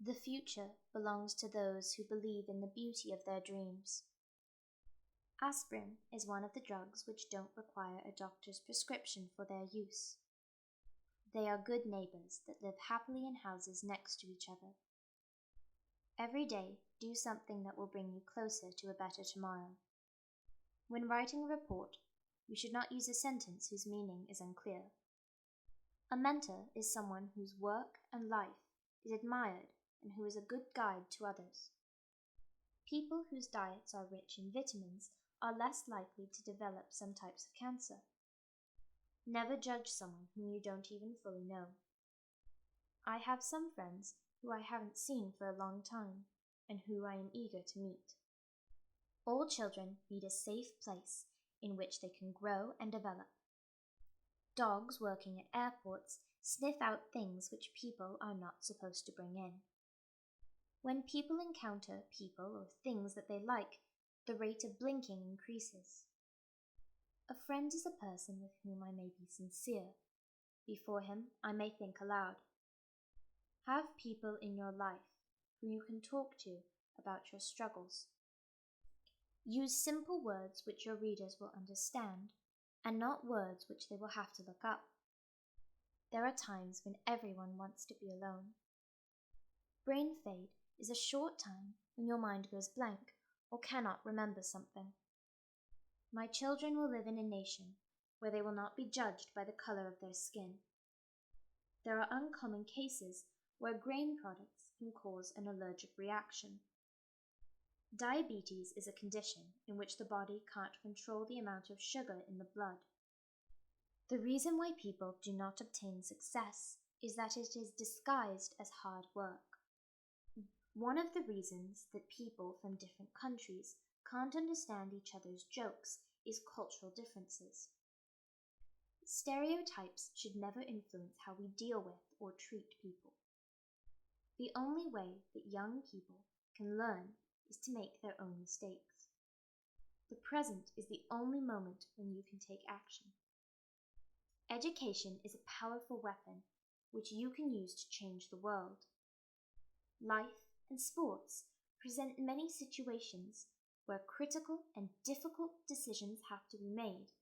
The future belongs to those who believe in the beauty of their dreams. Aspirin is one of the drugs which don't require a doctor's prescription for their use. They are good neighbors that live happily in houses next to each other. Every day, do something that will bring you closer to a better tomorrow. When writing a report, you should not use a sentence whose meaning is unclear. A mentor is someone whose work and life is admired and who is a good guide to others. People whose diets are rich in vitamins are less likely to develop some types of cancer. Never judge someone whom you don't even fully know. I have some friends who I haven't seen for a long time and who I am eager to meet. All children need a safe place in which they can grow and develop. Dogs working at airports sniff out things which people are not supposed to bring in. When people encounter people or things that they like, the rate of blinking increases. A friend is a person with whom I may be sincere. Before him, I may think aloud. Have people in your life who you can talk to about your struggles. Use simple words which your readers will understand, and not words which they will have to look up. There are times when everyone wants to be alone. Brain fade is a short time when your mind goes blank or cannot remember something. My children will live in a nation where they will not be judged by the color of their skin. There are uncommon cases where grain products can cause an allergic reaction. Diabetes is a condition in which the body can't control the amount of sugar in the blood. The reason why people do not obtain success is that it is disguised as hard work. One of the reasons that people from different countries can't understand each other's jokes is cultural differences. Stereotypes should never influence how we deal with or treat people. The only way that young people can learn is to make their own mistakes. The present is the only moment when you can take action. Education is a powerful weapon which you can use to change the world. Life and sports present many situations where critical and difficult decisions have to be made.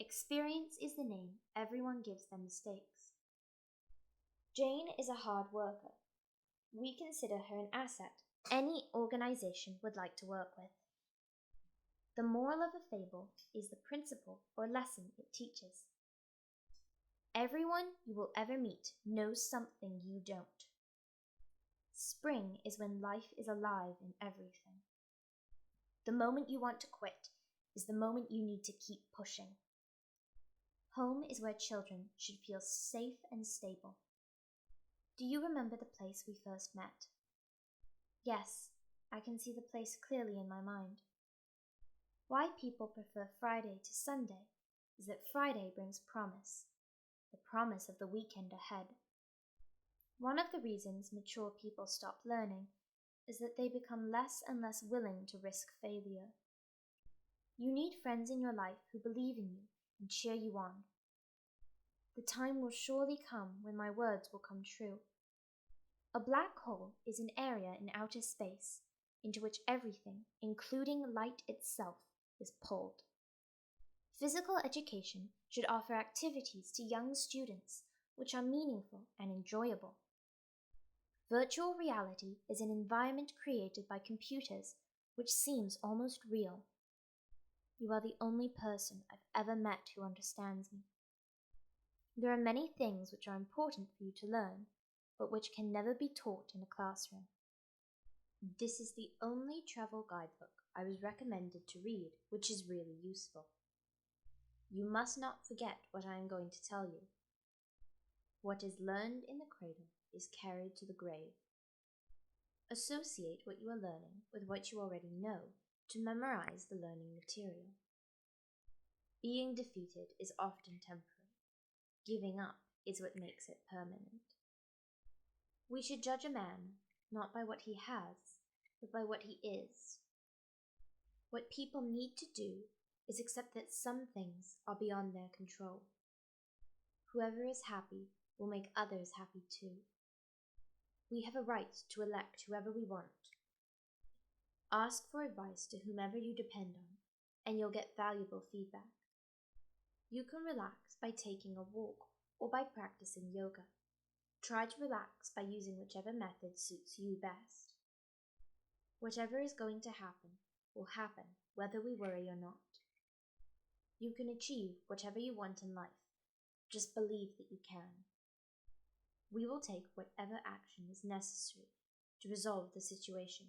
Experience is the name everyone gives their mistakes. Jane is a hard worker. We consider her an asset any organization would like to work with. The moral of a fable is the principle or lesson it teaches. Everyone you will ever meet knows something you don't. Spring is when life is alive in everything. The moment you want to quit is the moment you need to keep pushing. Home is where children should feel safe and stable. Do you remember the place we first met? Yes, I can see the place clearly in my mind. Why people prefer Friday to Sunday is that Friday brings promise, the promise of the weekend ahead. One of the reasons mature people stop learning is that they become less and less willing to risk failure. You need friends in your life who believe in you and cheer you on. The time will surely come when my words will come true. A black hole is an area in outer space into which everything, including light itself, is pulled. Physical education should offer activities to young students which are meaningful and enjoyable. Virtual reality is an environment created by computers which seems almost real. You are the only person I've ever met who understands me. There are many things which are important for you to learn, but which can never be taught in a classroom. This is the only travel guidebook I was recommended to read, which is really useful. You must not forget what I am going to tell you. What is learned in the cradle is carried to the grave. Associate what you are learning with what you already know to memorize the learning material. Being defeated is often temporary. Giving up is what makes it permanent. We should judge a man not by what he has, but by what he is. What people need to do is accept that some things are beyond their control. Whoever is happy will make others happy too. We have a right to elect whoever we want. Ask for advice to whomever you depend on, and you'll get valuable feedback. You can relax by taking a walk or by practicing yoga. Try to relax by using whichever method suits you best. Whatever is going to happen will happen whether we worry or not. You can achieve whatever you want in life. Just believe that you can. We will take whatever action is necessary to resolve the situation.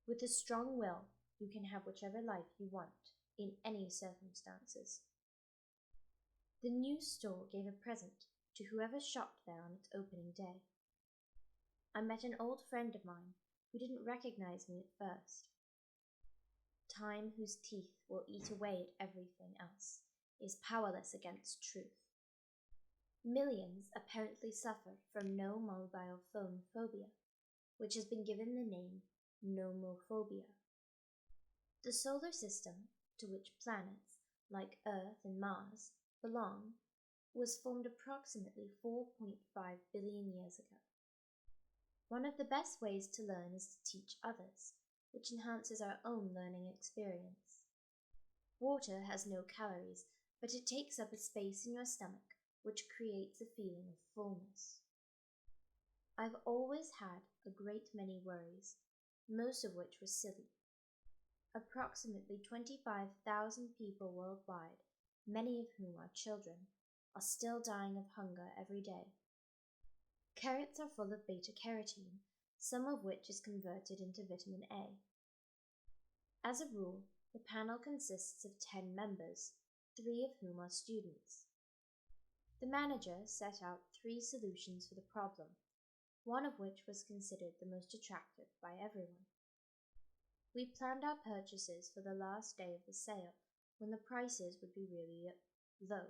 With a strong will, you can have whichever life you want in any circumstances. The new store gave a present to whoever shopped there on its opening day. I met an old friend of mine who didn't recognize me at first. Time, whose teeth will eat away at everything else, is powerless against truth. Millions apparently suffer from no mobile phone phobia, which has been given the name nomophobia. The solar system, to which planets like Earth and Mars belong, was formed approximately 4.5 billion years ago. One of the best ways to learn is to teach others, which enhances our own learning experience. Water has no calories, but it takes up a space in your stomach, which creates a feeling of fullness. I've always had a great many worries, most of which were silly. Approximately 25,000 people worldwide, many of whom are children, are still dying of hunger every day. Carrots are full of beta-carotene, some of which is converted into vitamin A. As a rule, the panel consists of 10 members, 3 of whom are students. The manager set out 3 solutions for the problem, one of which was considered the most attractive by everyone. We planned our purchases for the last day of the sale, when the prices would be really low.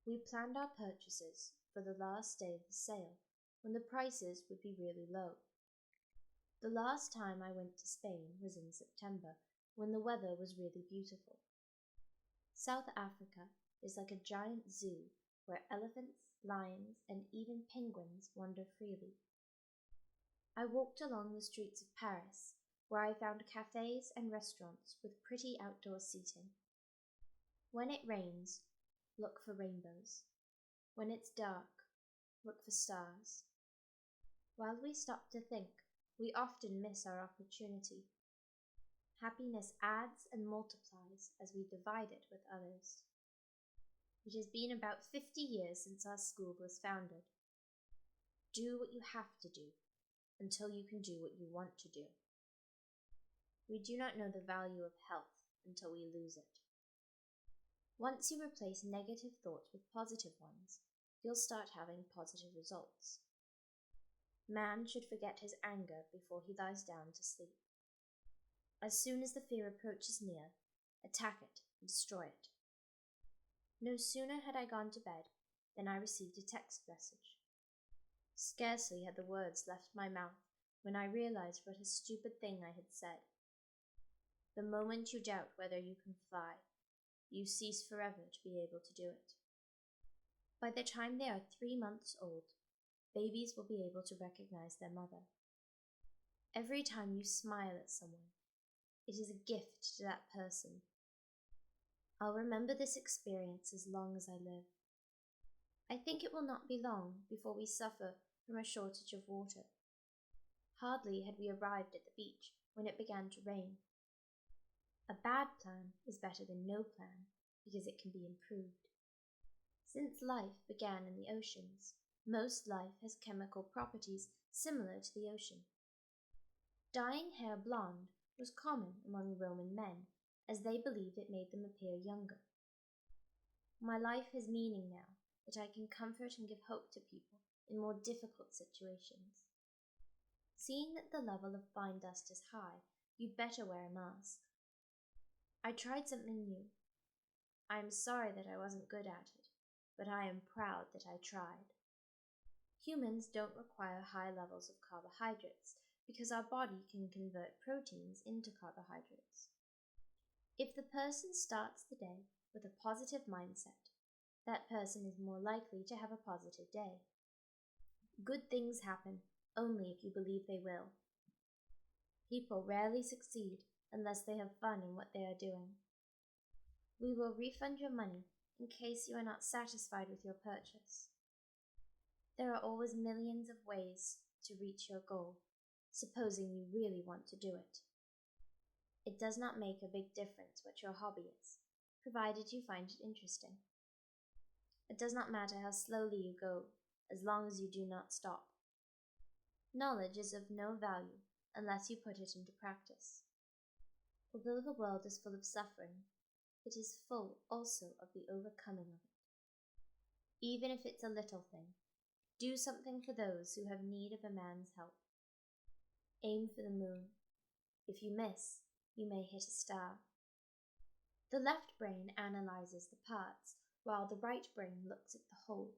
We planned our purchases for the last day of the sale, when the prices would be really low. The last time I went to Spain was in September, when the weather was really beautiful. South Africa is like a giant zoo where elephants, lions, and even penguins wander freely. I walked along the streets of Paris, where I found cafes and restaurants with pretty outdoor seating. When it rains, look for rainbows. When it's dark, look for stars. While we stop to think, we often miss our opportunity. Happiness adds and multiplies as we divide it with others. It has been about 50 years since our school was founded. Do what you have to do until you can do what you want to do. We do not know the value of health until we lose it. Once you replace negative thoughts with positive ones, you'll start having positive results. Man should forget his anger before he lies down to sleep. As soon as the fear approaches near, attack it and destroy it. No sooner had I gone to bed than I received a text message. Scarcely had the words left my mouth when I realized what a stupid thing I had said. The moment you doubt whether you can fly, you cease forever to be able to do it. By the time they are 3 months old, babies will be able to recognize their mother. Every time you smile at someone, it is a gift to that person. I'll remember this experience as long as I live. I think it will not be long before we suffer from a shortage of water. Hardly had we arrived at the beach when it began to rain. A bad plan is better than no plan because it can be improved. Since life began in the oceans, most life has chemical properties similar to the ocean. Dyeing hair blonde was common among Roman men, as they believed it made them appear younger. My life has meaning now that I can comfort and give hope to people in more difficult situations. Seeing that the level of fine dust is high, you'd better wear a mask. I tried something new. I am sorry that I wasn't good at it, but I am proud that I tried. Humans don't require high levels of carbohydrates because our body can convert proteins into carbohydrates. If the person starts the day with a positive mindset, that person is more likely to have a positive day. Good things happen only if you believe they will. People rarely succeed unless they have fun in what they are doing. We will refund your money in case you are not satisfied with your purchase. There are always millions of ways to reach your goal, supposing you really want to do it. It does not make a big difference what your hobby is, provided you find it interesting. It does not matter how slowly you go, as long as you do not stop. Knowledge is of no value unless you put it into practice. Although the world is full of suffering, it is full also of the overcoming of it. Even if it's a little thing, do something for those who have need of a man's help. Aim for the moon. If you miss, you may hit a star. The left brain analyzes the parts, while the right brain looks at the whole.